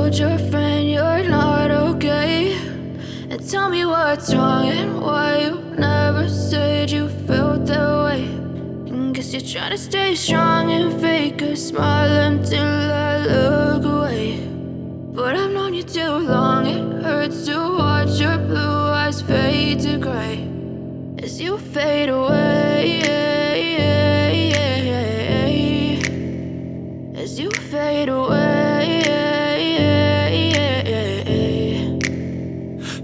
told your friend you're not okay, and tell me what's wrong and why you never said you felt that way. And guess you're trying to stay strong and fake a smile until I look away. But I've known you too long, it hurts to watch your blue eyes fade to gray as you fade away, as you fade away.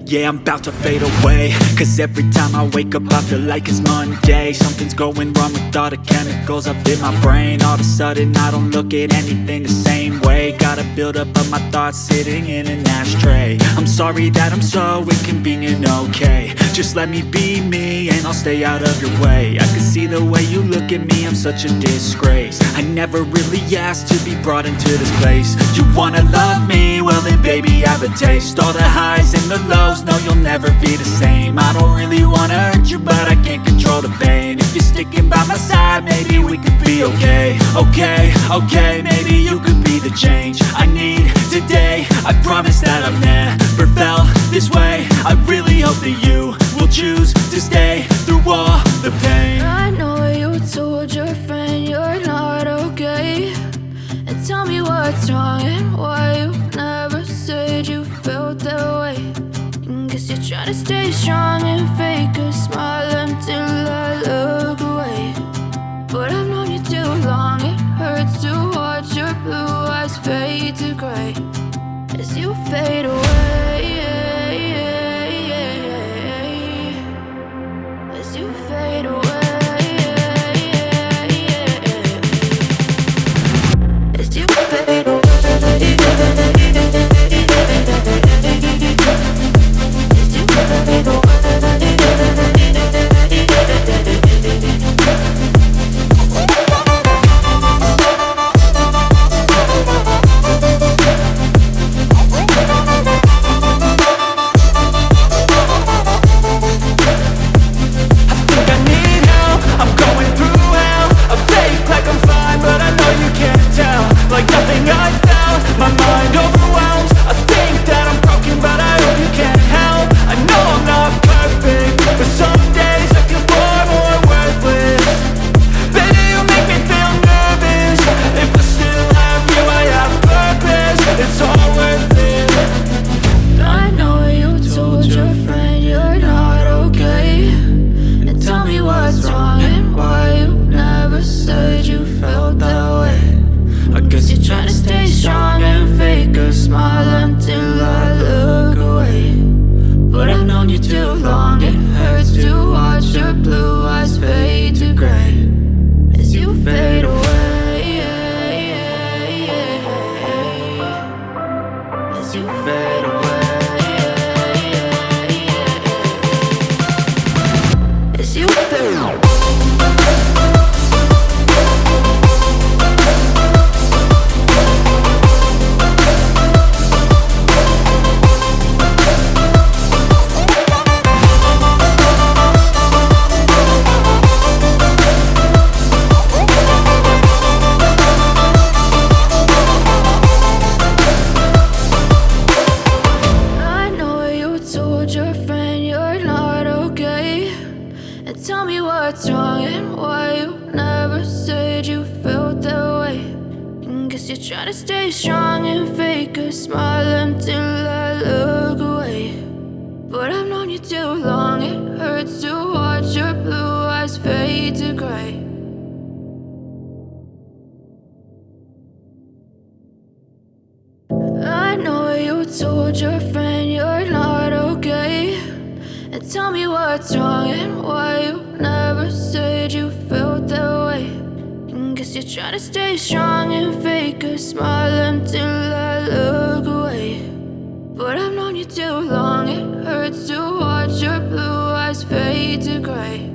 Yeah, I'm about to fade away, cause every time I wake up I feel like it's Monday. Something's going wrong with all the chemicals up in my brain. All of a sudden I don't look at anything the same way. Got a buildup of my thoughts sitting in an ashtray. I'm sorry that I'm so inconvenient, okay. Just let me be me and I'll stay out of your way. I can see the way you look at me, I'm such a disgrace. I never really asked to be brought into this place. You wanna love me? Well then baby, have a taste. All the highs and the lows, no, you'll never be the same. I don't really wanna hurt you, but I can't control the pain. If you're sticking by my side, maybe we could be okay. Okay, maybe you could be the change I need today. I promise that I've never felt this way. I really hope that you will choose to stay through all the pain. I know you told your friend you're not okay, and tell me what's wrong and why you never said you felt that way. And guess you're trying to stay strong and fake a smile until I look away. But I've known you too long, it hurts to watch your blue eyes fade to gray as you fade away, as you fade away. As you fade away, as you fade away. Like nothing I found, my mind overwhelms. I think that I'm broken, but I hope you can't help. I know I'm not perfect, but some days I feel far more worthless. Baby, you make me feel nervous. If I still have you, I have purpose. It's all worth it. I know you told your friend you're not okay, and tell me what's wrong and why you never said you felt that way. I guess you're trying to stay strong and fake a smile until I look away. But I've known you too long, it hurts to watch your blue eyes fade to gray as you fade away, as you fade away, as you fade away. Tell me what's wrong and why you never said you felt that way. And guess you're trying to stay strong and fake a smile until I look away. But I've known you too long, it hurts to watch your blue eyes fade to gray. I know you told your friend you're not okay, and tell me what's wrong and why you never said you felt that way. And guess you're trying to stay strong and fake a smile until I look away. But I've known you too long, it hurts to watch your blue eyes fade to gray